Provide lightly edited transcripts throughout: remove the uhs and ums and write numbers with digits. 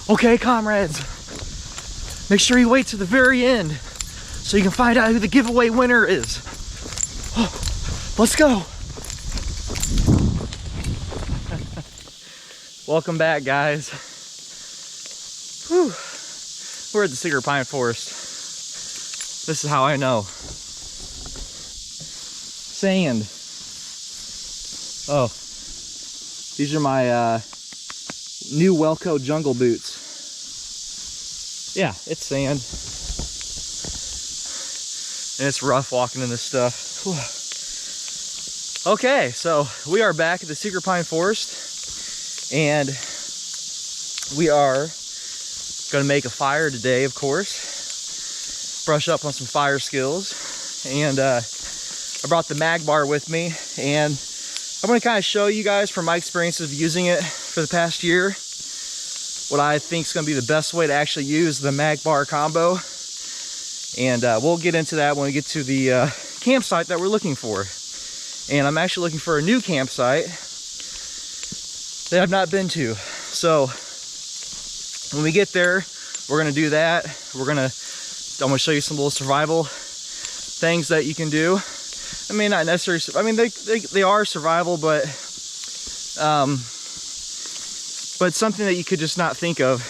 Okay, comrades, make sure you wait to the very end so you can find out who the giveaway winner is. Oh, let's go. Welcome back, guys. Whew. We're at the Secret Pine Forest. This is how I know. Sand. Oh, these are my new Welco jungle boots. Yeah, it's sand. And it's rough walking in this stuff. Whew. Okay, so we are back at the Secret Pine Forest, and we are gonna make a fire today, of course. Brush up on some fire skills. And I brought the mag bar with me, and I'm gonna kind of show you guys from my experiences of using it for the past year what I think is gonna be the best way to actually use the mag bar combo. And we'll get into that when we get to the campsite that we're looking for. And I'm actually looking for a new campsite that I've not been to. So when we get there, we're gonna do that. I'm gonna show you some little survival things that you can do. I mean, not necessarily, I mean, they are survival, but it's something that you could just not think of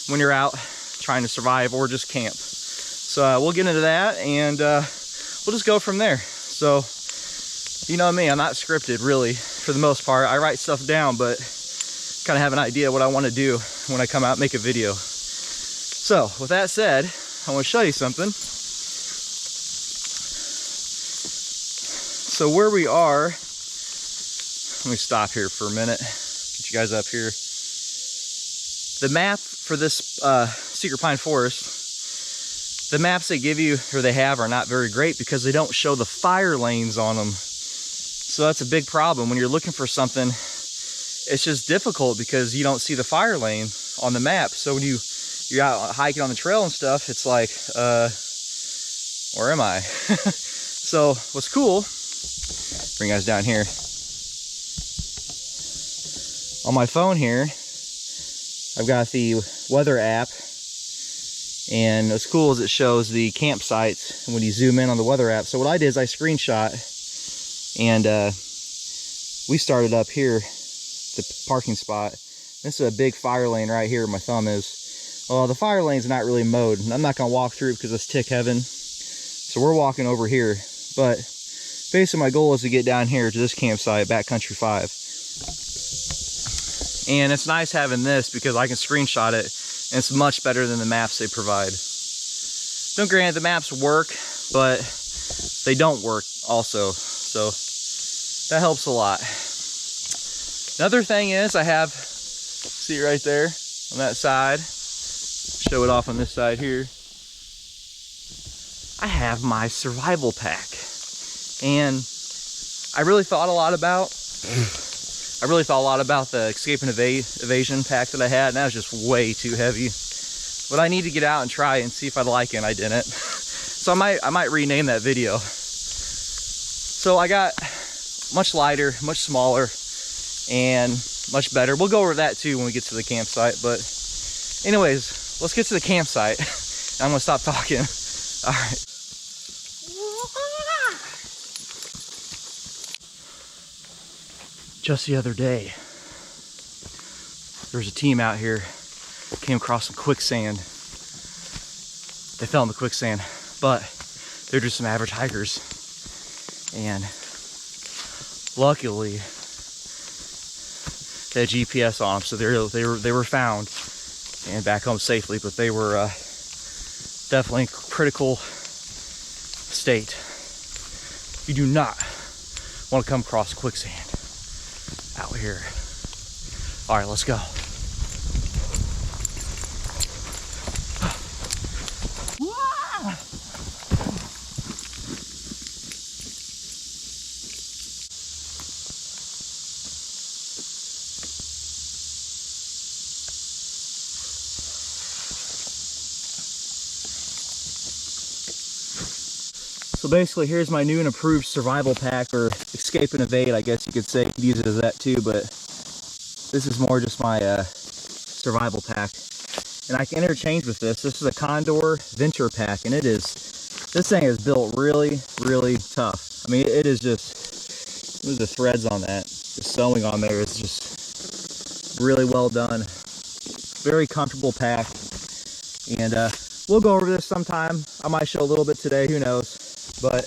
when you're out trying to survive or just camp. So we'll get into that, and we'll just go from there. So, you know me, I'm not scripted really, for the most part. I write stuff down, but kind of have an idea what I want to do when I come out and make a video. So, with that said, I want to show you something. So where we are, let me stop here for a minute, get you guys up here. The map for this Secret Pine Forest, the maps they give you, or they have, are not very great because they don't show the fire lanes on them. So that's a big problem. When you're looking for something, it's just difficult because you don't see the fire lane on the map. So when you're out hiking on the trail and stuff, it's like, where am I? So what's cool, bring you guys down here. On my phone here, I've got the weather app, and what's cool is it shows the campsites when you zoom in on the weather app. So what I did is I screenshot, and we started up here, the parking spot. This is a big fire lane right here where my thumb is. Well, the fire lane's not really mowed, and I'm not gonna walk through because it's tick heaven. So we're walking over here, but basically my goal is to get down here to this campsite, Backcountry 5. And it's nice having this because I can screenshot it, and it's much better than the maps they provide. Don't grant the maps work, but they don't work also, so that helps a lot. Another thing is I have, see right there on that side, show it off on this side here, I have my survival pack. And I really thought a lot about the escape and evasion pack that I had, and that was just way too heavy. But I need to get out and try and see if I like it, and I didn't. So I might rename that video. So I got much lighter, much smaller, and much better. We'll go over that too when we get to the campsite. But anyways, let's get to the campsite. I'm gonna stop talking. All right. Just the other day, there was a team out here, came across some quicksand. They fell in the quicksand, but they're just some average hikers. And luckily, they had GPS on them, so they were found and back home safely. But they were definitely in critical state. You do not want to come across quicksand out here. All right, let's go. So basically, here's my new and improved survival pack, or escape and evade, I guess you could say. You could use it as that too, but this is more just my survival pack. And I can interchange with this. This is a Condor Venture pack, and this thing is built really, really tough. I mean, it is just, look at the threads on that. The sewing on there is just really well done. Very comfortable pack. And we'll go over this sometime. I might show a little bit today, who knows. But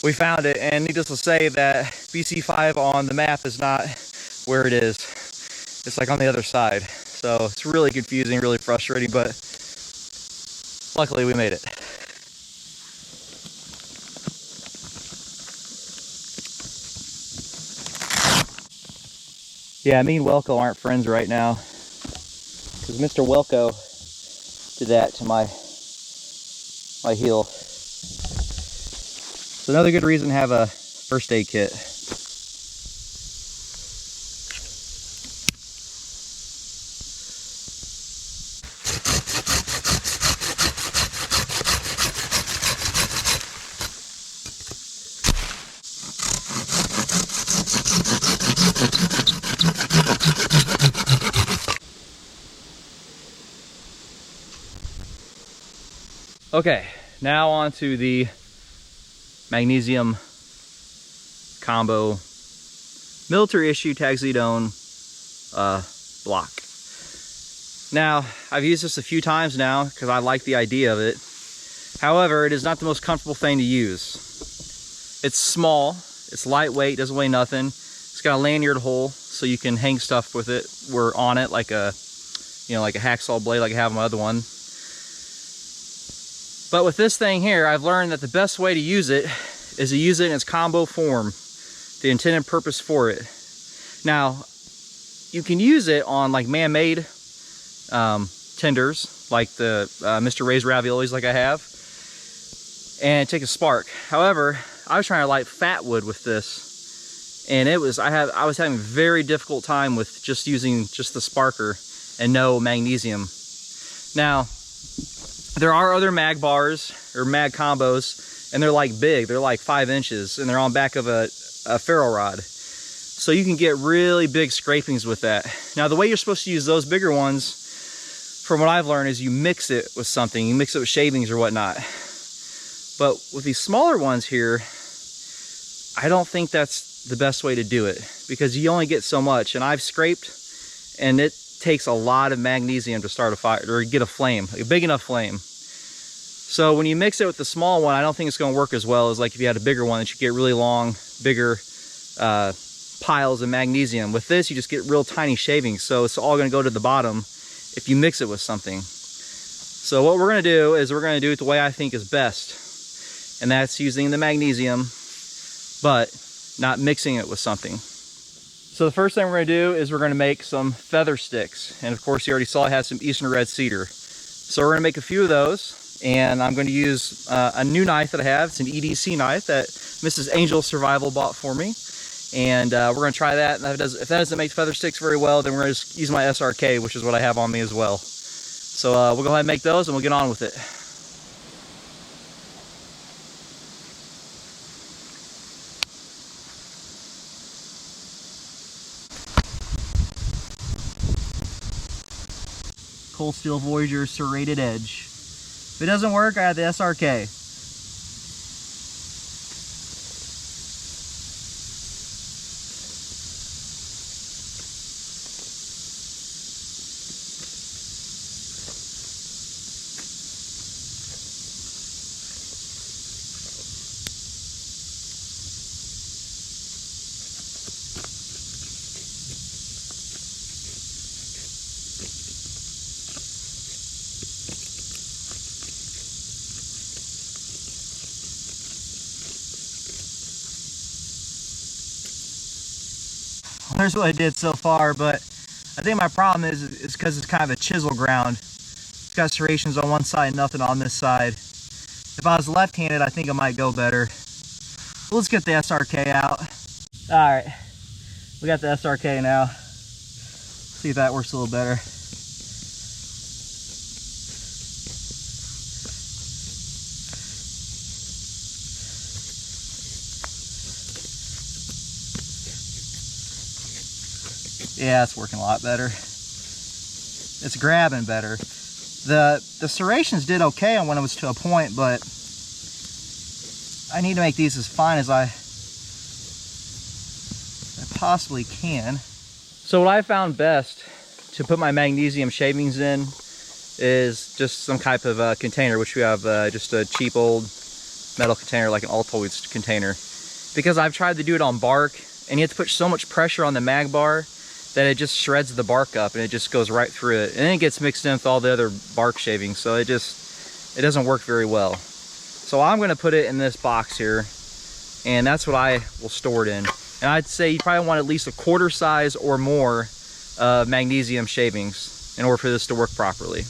we found it, and needless to say that BC5 on the map is not where it is. It's like on the other side. So it's really confusing, really frustrating, but luckily we made it. Yeah, me and Welko aren't friends right now, because Mr. Welko did that to my heel. It's another good reason to have a first aid kit. Okay, now on to the magnesium combo military issue Tagzdoan block. Now, I've used this a few times now because I like the idea of it. However, it is not the most comfortable thing to use. It's small, it's lightweight, doesn't weigh nothing. It's got a lanyard hole so you can hang stuff with it. We're on it like a, like a hacksaw blade like I have on my other one. But with this thing here, I've learned that the best way to use it is to use it in its combo form, the intended purpose for it. Now, you can use it on like man-made tenders, like the Mr. Ray's raviolis like I have, and take a spark. However, I was trying to light fat wood with this, and I was having a very difficult time with just using just the sparker and no magnesium. Now, there are other mag bars or mag combos, and they're like big. They're like 5 inches, and they're on back of a ferro rod. So you can get really big scrapings with that. Now, the way you're supposed to use those bigger ones, from what I've learned, is you mix it with something. You mix it with shavings or whatnot. But with these smaller ones here, I don't think that's the best way to do it, because you only get so much. And I've scraped, and it takes a lot of magnesium to start a fire or get a flame, a big enough flame. So when you mix it with the small one, I don't think it's going to work as well as like if you had a bigger one that you get really long, bigger piles of magnesium. With this, you just get real tiny shavings, so it's all going to go to the bottom if you mix it with something. So what we're going to do is we're going to do it the way I think is best, and that's using the magnesium, but not mixing it with something. So the first thing we're going to do is we're going to make some feather sticks. And of course, you already saw I had some Eastern red cedar. So we're going to make a few of those. And I'm going to use a new knife that I have. It's an EDC knife that Mrs. Angel Survival bought for me. And we're going to try that. And if that doesn't make feather sticks very well, then we're going to just use my SRK, which is what I have on me as well. So we'll go ahead and make those, and we'll get on with it. Coldsteel Voyager serrated edge. If it doesn't work, I have the SRK. Here's what I did so far, but I think my problem is because it's kind of a chisel ground. It's got serrations on one side, nothing on this side. If I was left-handed, I think it might go better. But let's get the SRK out. All right, we got the SRK now. See if that works a little better. Yeah, it's working a lot better. it's grabbing better. The serrations did okay on when it was to a point, but I need to make these as fine as I possibly can. So what I found best to put my magnesium shavings in is just some type of container, which we have just a cheap old metal container, like an Altoids container. Because I've tried to do it on bark, and you have to put so much pressure on the mag bar that it just shreds the bark up and it just goes right through it. And then it gets mixed in with all the other bark shavings, so it doesn't work very well. So I'm gonna put it in this box here, and that's what I will store it in. And I'd say you probably want at least a quarter size or more of magnesium shavings in order for this to work properly.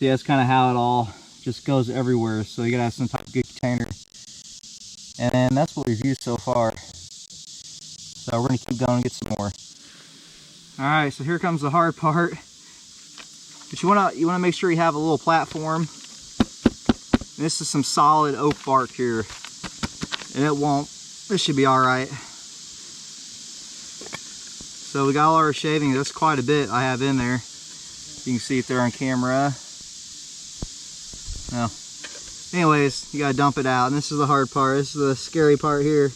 Yeah, that's kind of how it all just goes everywhere. So you gotta have some type of good container. And then that's what we've used so far. So we're gonna keep going and get some more. All right, so here comes the hard part. But you wanna make sure you have a little platform. And this is some solid oak bark here. And this should be all right. So we got all our shavings. That's quite a bit I have in there. You can see if they're on camera. Well, anyways, you gotta dump it out, and this is the hard part. This is the scary part here.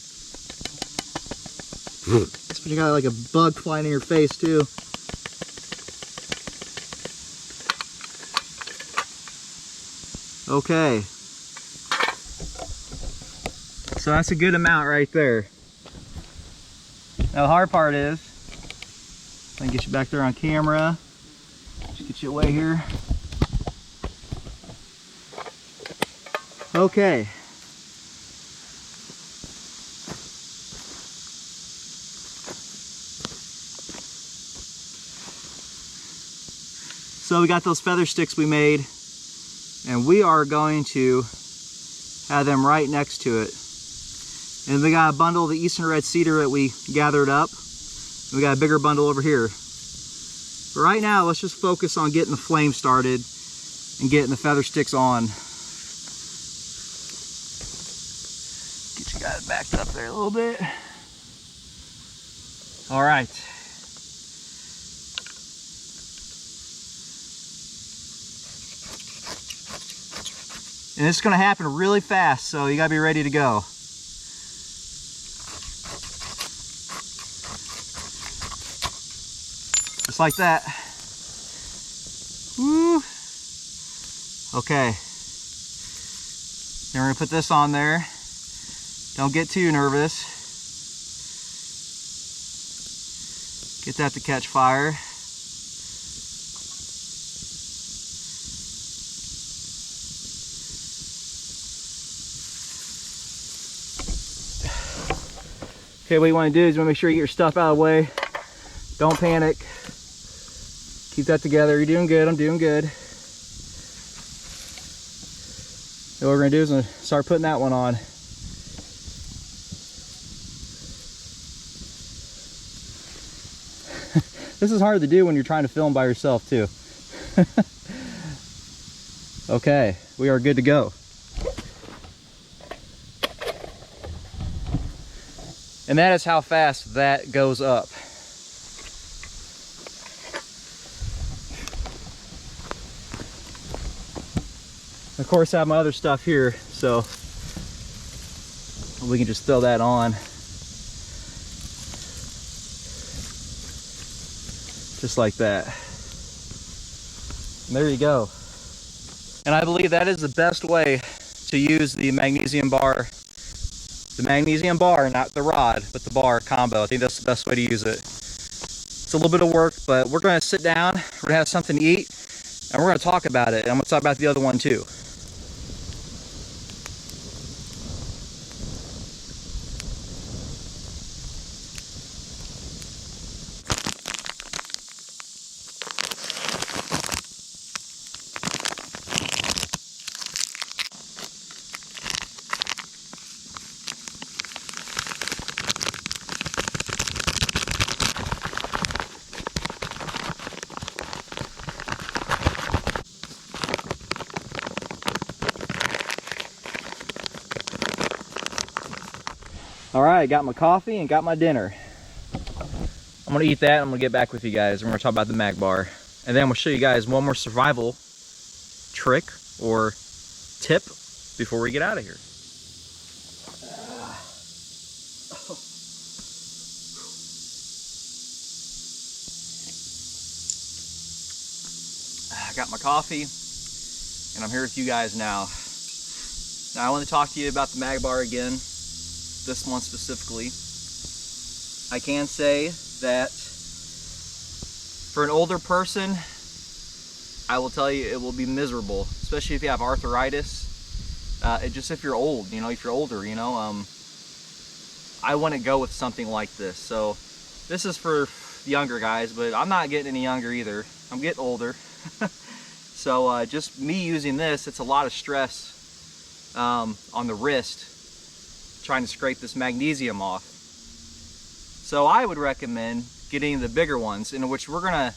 That's when you got like a bug flying in your face too. Okay. So that's a good amount right there. Now the hard part is, let me get you back there on camera. Just get you away here. Okay. So we got those feather sticks we made, and we are going to have them right next to it. And we got a bundle of the Eastern Red Cedar that we gathered up. We got a bigger bundle over here. But right now, let's just focus on getting the flame started and getting the feather sticks on. Get you guys backed up there a little bit. All right. And it's going to happen really fast, so you got to be ready to go. Just like that. Woo. Okay. Then we're going to put this on there. Don't get too nervous. Get that to catch fire. Okay, what you want to do is you want to make sure you get your stuff out of the way. Don't panic. Keep that together. You're doing good. I'm doing good. So what we're going to do is start putting that one on. This is hard to do when you're trying to film by yourself too. Okay, we are good to go. And that is how fast that goes up. Of course, I have my other stuff here, so we can just throw that on. Just like that. And there you go. And I believe that is the best way to use the magnesium bar. The magnesium bar, not the rod, but the bar combo. I think that's the best way to use it. It's a little bit of work, but we're going to sit down, we're going to have something to eat, and we're going to talk about it. And I'm going to talk about the other one too. All right, got my coffee and got my dinner. I'm gonna eat that and I'm gonna get back with you guys. We're gonna talk about the mag bar. And then I'm gonna show you guys one more survival trick or tip before we get out of here. I got my coffee and I'm here with you guys now. Now I want to talk to you about the mag bar again, this one specifically. I can say that for an older person, I will tell you it will be miserable, especially if you have arthritis. Just if you're old, you know, if you're older, you know, I wouldn't go with something like this. So this is for younger guys, but I'm not getting any younger either. I'm getting older. So just me using this, it's a lot of stress on the wrist, trying to scrape this magnesium off. So I would recommend getting the bigger ones, in which we're gonna,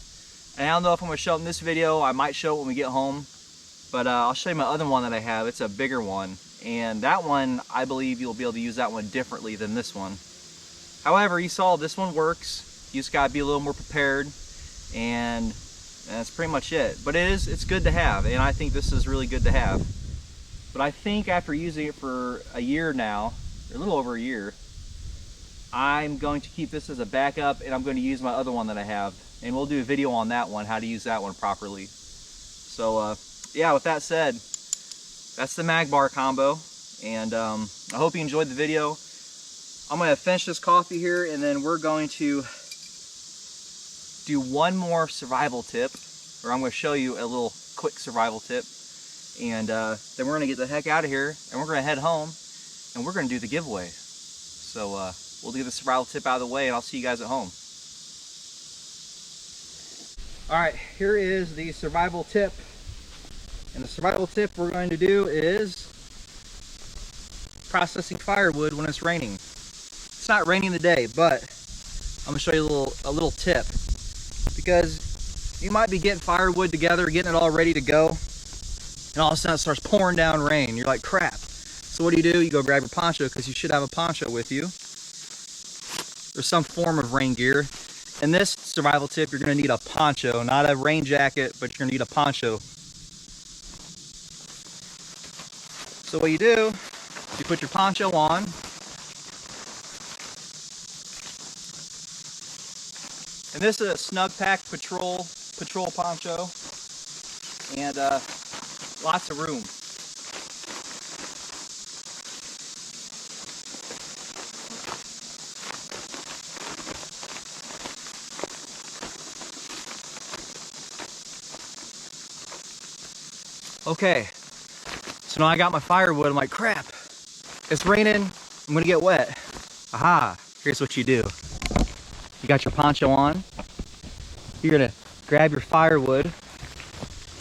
and I don't know if I'm gonna show it in this video, I might show it when we get home, but I'll show you my other one that I have. It's a bigger one, and that one, I believe you'll be able to use that one differently than this one. However, you saw this one works. You just gotta be a little more prepared, and that's pretty much it. But it's good to have, and I think this is really good to have. But I think after using it for a year now, or a little over a year, I'm going to keep this as a backup, and I'm going to use my other one that I have, and we'll do a video on that one, how to use that one properly. So yeah, with that said, that's the mag bar combo, and I hope you enjoyed the video. I'm going to finish this coffee here, and then we're going to do one more survival tip, or I'm going to show you a little quick survival tip, and then we're going to get the heck out of here, and we're going to head home, and we're going to do the giveaway. So we'll do the survival tip out of the way, and I'll see you guys at home. Alright, here is the survival tip. And the survival tip we're going to do is processing firewood when it's raining. It's not raining today, but I'm going to show you a little tip. Because you might be getting firewood together, getting it all ready to go, and all of a sudden it starts pouring down rain. You're like, crap. So what do? You go grab your poncho, because you should have a poncho with you, or some form of rain gear. In this survival tip, you're going to need a poncho, not a rain jacket, but you're going to need a poncho. So what you do, you put your poncho on, and this is a Snug Pack Patrol poncho, and lots of room. Okay, so now I got my firewood. I'm like, crap, it's raining, I'm gonna get wet. Aha, here's what you do. You got your poncho on, you're gonna grab your firewood,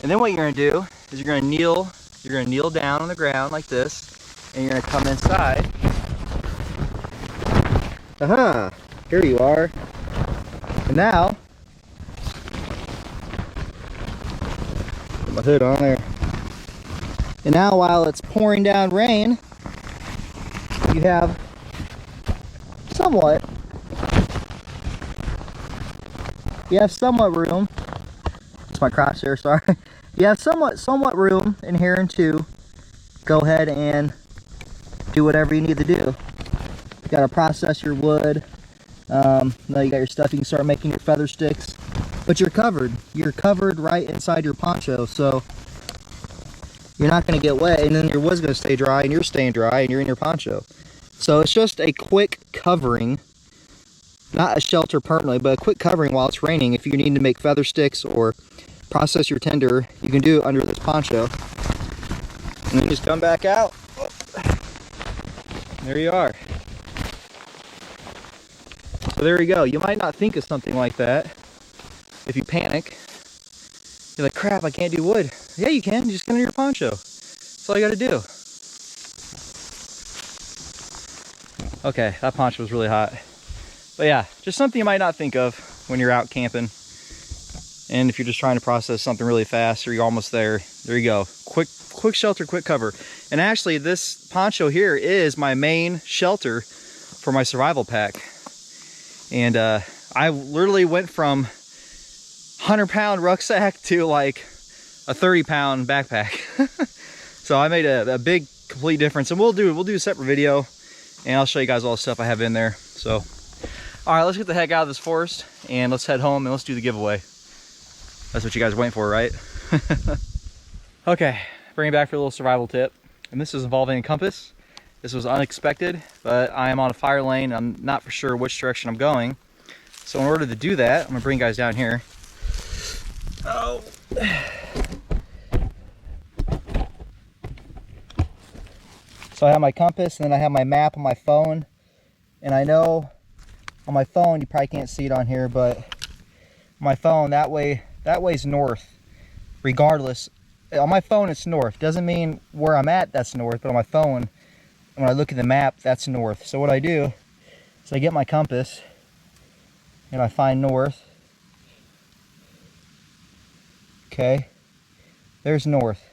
and then what you're gonna do is you're gonna kneel down on the ground like this, and you're gonna come inside. Aha, here you are. And now, put my hood on there. And now while it's pouring down rain, you have somewhat room. It's my crotch there, sorry. You have somewhat room in here to go ahead and do whatever you need to do. You gotta process your wood. Now you got your stuff, you can start making your feather sticks. But you're covered. You're covered right inside your poncho, so you're not going to get wet, and then your wood's going to stay dry, and you're staying dry, and you're in your poncho. So it's just a quick covering, not a shelter permanently, but a quick covering while it's raining. If you need to make feather sticks or process your tinder, you can do it under this poncho. And then just come back out. There you are. So there you go. You might not think of something like that if you panic. You're like, crap, I can't do wood. Yeah, you can. You just get under your poncho. That's all you got to do. Okay, that poncho was really hot. But yeah, just something you might not think of when you're out camping. And if you're just trying to process something really fast or you're almost there, there you go. Quick shelter, quick cover. And actually, this poncho here is my main shelter for my survival pack. And I literally went from 100-pound rucksack to like a 30-pound backpack. So I made a big complete difference, and we'll do a separate video, and I'll show you guys all the stuff I have in there. So all right, let's get the heck out of this forest and let's head home and let's do the giveaway. That's what you guys are waiting for, right? Okay, bring it back for a little survival tip, and this is involving a compass. This was unexpected, but I am on a fire lane. I'm not for sure which direction I'm going. So in order to do that, I'm gonna bring you guys down here. Oh. So I have my compass, and then I have my map on my phone. And I know on my phone, you probably can't see it on here, but on my phone, that way's north, regardless. On my phone, it's north. Doesn't mean where I'm at, that's north, but on my phone, when I look at the map, that's north. So what I do is I get my compass and I find north. Okay, there's north.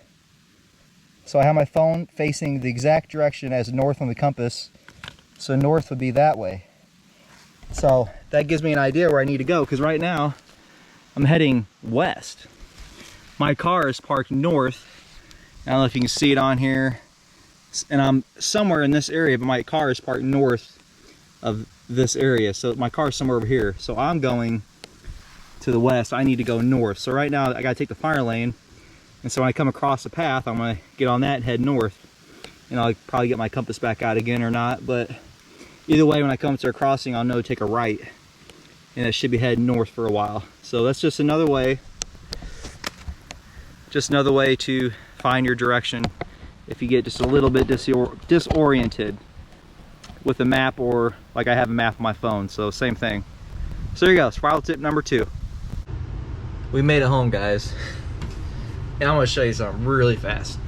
So I have my phone facing the exact direction as north on the compass. So north would be that way. So that gives me an idea where I need to go, because right now I'm heading west. My car is parked north. I don't know if you can see it on here. And I'm somewhere in this area, but my car is parked north of this area. So my car is somewhere over here. So I'm going to the west. I need to go north. So right now I gotta take the fire lane. And so when I come across the path, I'm gonna get on that and head north. And I'll probably get my compass back out again or not. But either way, when I come to a crossing, I'll know to take a right. And it should be heading north for a while. So that's just another way. Just another way to find your direction if you get just a little bit disoriented with a map, or like I have a map on my phone, so same thing. So there you go, survival tip number 2. We made it home, guys, and I'm gonna show you something really fast.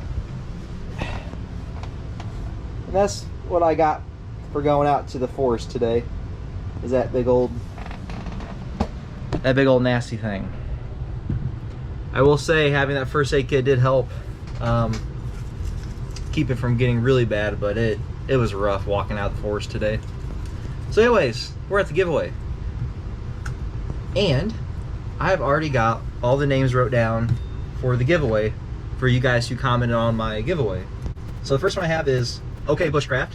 And that's what I got for going out to the forest today, is that big old nasty thing. I will say having that first aid kit did help keep it from getting really bad, but it was rough walking out the forest today. So anyways, we're at the giveaway, and I've already got all the names wrote down for the giveaway for you guys who commented on my giveaway. So the first one I have is OK Bushcraft.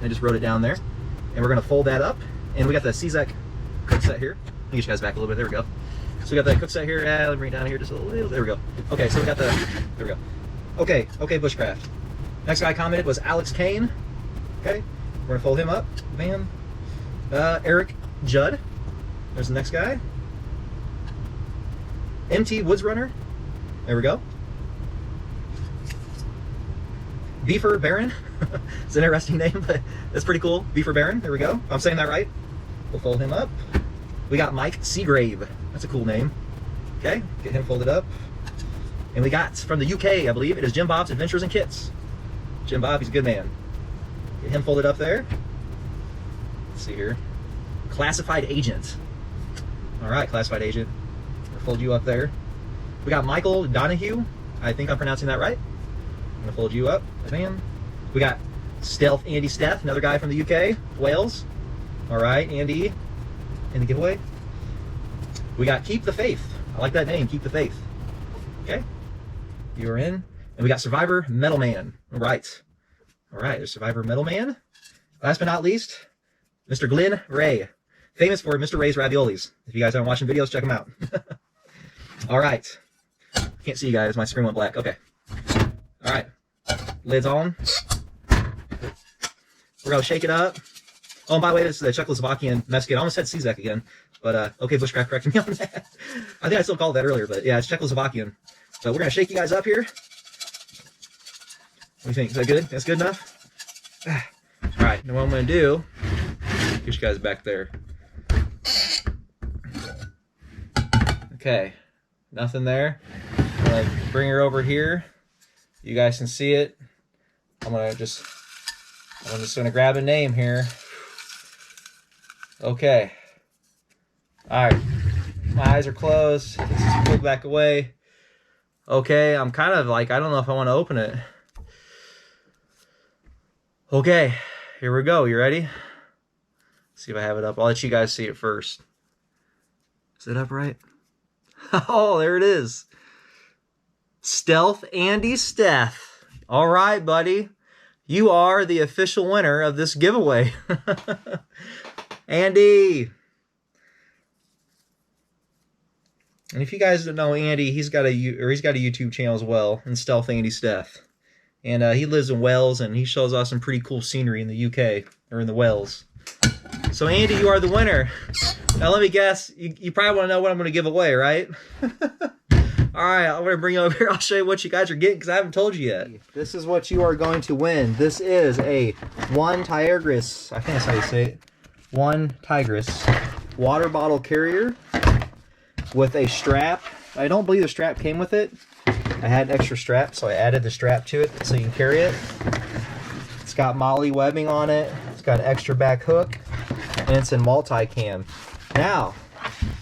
I just wrote it down there, and we're gonna fold that up, and we got the CZEC cook set here. Let me get you guys back a little bit. There we go. So we got the cook set here. Let me bring it down here just a little. There we go. Okay, so we got the. There we go. OK Bushcraft. Next guy commented was Alex Kane. Okay, we're gonna fold him up. Bam. Eric Judd. There's the next guy. MT Woods Runner. There we go. Beefer Baron. It's an interesting name, but that's pretty cool. Beefer Baron. There we go. If I'm saying that right. We'll fold him up. We got Mike Seagrave. That's a cool name. Okay, get him folded up. And we got from the UK, I believe, it is Jim Bob's Adventures and Kits. Jim Bob, he's a good man. Get him folded up there. Let's see here. Classified Agent. All right, Classified Agent. We'll fold you up there. We got Michael Donahue. I think I'm pronouncing that right. I'm gonna fold you up. Bam. We got Stealth Andy Steph, another guy from the UK, Wales. All right, Andy in the giveaway. We got Keep the Faith. I like that name, Keep the Faith. Okay, you're in. And we got Survivor Metal Man. All right. All right, there's Survivor Metal Man. Last but not least, Mr. Glenn Ray. Famous for Mr. Ray's Raviolis. If you guys aren't watching videos, check them out. All right. Can't see you guys, my screen went black. Okay. All right. Lid's on. We're gonna shake it up. Oh, and by the way, this is the Czechoslovakian mess kit. I almost said CZEC again, but OK Bushcraft corrected me on that. I think I still called that earlier, but yeah, it's Czechoslovakian. So we're gonna shake you guys up here. What do you think? Is that good? That's good enough? All right, now what I'm gonna do, get you guys back there. Okay, nothing there. I'm gonna bring her over here. You guys can see it. I'm just gonna grab a name here. Okay. All right, my eyes are closed. This is pulled back away. Okay, I'm kind of like, I don't know if I want to open it. Okay, here we go. You ready? See if I have it up. I'll let you guys see it first. Is it up right? Oh, there it is. Stealth Andy Steph. All right, buddy. You are the official winner of this giveaway. Andy. And if you guys don't know Andy, he's got a YouTube channel as well, and Stealth Andy Steph. And he lives in Wales, and he shows us some pretty cool scenery in the UK, or in the Wales. So Andy, you are the winner. Now let me guess, you probably want to know what I'm going to give away, right? Alright, I'm going to bring you over here. I'll show you what you guys are getting, because I haven't told you yet. This is what you are going to win. This is a Tigris, I think that's how you say it. Tigris water bottle carrier with a strap. I don't believe the strap came with it. I had an extra strap, so I added the strap to it so you can carry it. It's got moly webbing on it. It's got an extra back hook, and it's in multi-cam. Now,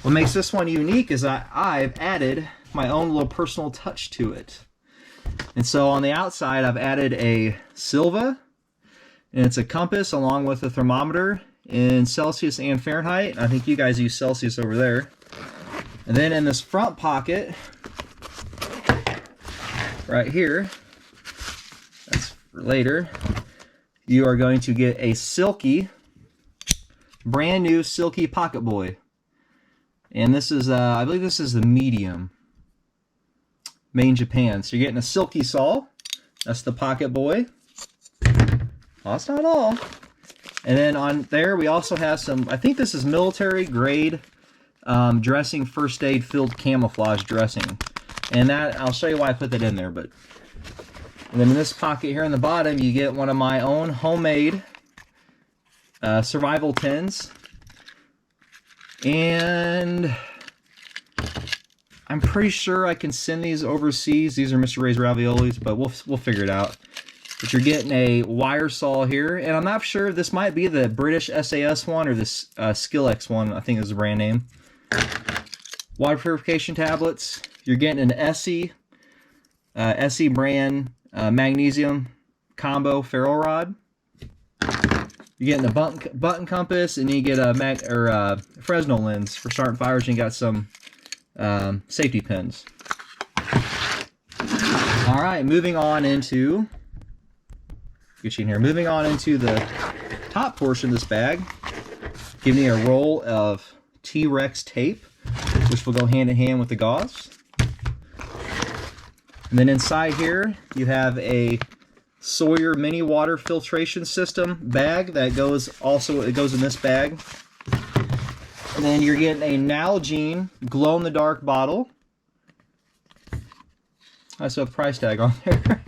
what makes this one unique is I've added my own little personal touch to it. And so on the outside, I've added a Silva, and it's a compass along with a thermometer in Celsius and Fahrenheit. I think you guys use Celsius over there. And then in this front pocket, right here, that's for later, you are going to get a silky, brand new silky pocket boy. And this is, I believe this is the medium, made in Japan. So you're getting a silky saw. That's the pocket boy. Well, that's not all. And then on there we also have some, I think this is military grade dressing, first aid filled camouflage dressing. And that, I'll show you why I put that in there. But and then in this pocket here in the bottom, you get one of my own homemade survival tins. And I'm pretty sure I can send these overseas. These are Mr. Ray's raviolis, but we'll figure it out. But you're getting a wire saw here, and I'm not sure if this might be the British SAS one or this Skillex one, I think is the brand name. Water purification tablets. You're getting an Essie brand magnesium combo ferro rod. You're getting a button compass, and you get a Fresnel lens for starting fires, and you got some safety pins. All right, moving on into moving on into the top portion of this bag, giving you a roll of T-Rex tape, which will go hand in hand with the gauze. And then inside here, you have a Sawyer mini water filtration system bag that goes in this bag. And then you're getting a Nalgene glow-in-the-dark bottle. I saw a price tag on there.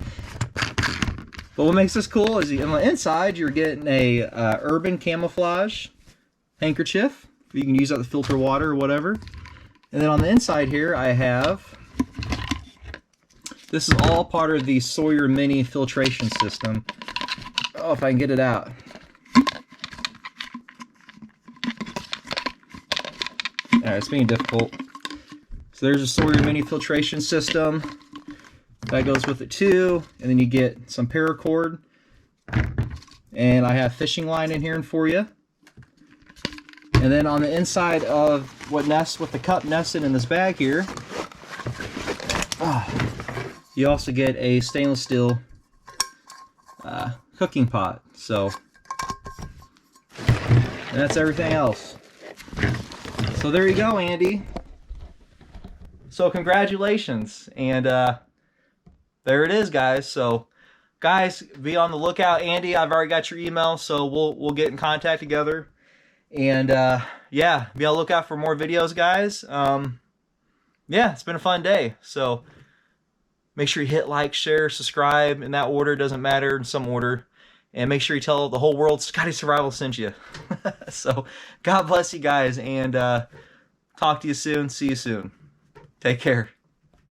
But what makes this cool is on the inside, you're getting a urban camouflage handkerchief. You can use that to filter water or whatever. And then on the inside here, I have, this is all part of the Sawyer mini filtration system. Oh, if I can get it out. Alright, it's being difficult. So there's a Sawyer mini filtration system. That goes with it too. And then you get some paracord. And I have fishing line in here for you. And then on the inside of what nests with the cup nested in this bag here, you also get a stainless steel cooking pot. So, and that's everything else. So there you go, Andy. So congratulations, and there it is, guys. So, guys, be on the lookout. Andy, I've already got your email, so we'll get in contact together. And yeah, be on the lookout for more videos, guys. Yeah, it's been a fun day. So make sure you hit like, share, subscribe in that order. Doesn't matter, in some order. And make sure you tell the whole world Scotty Survival sent you. So God bless you guys, and talk to you soon. See you soon. Take care.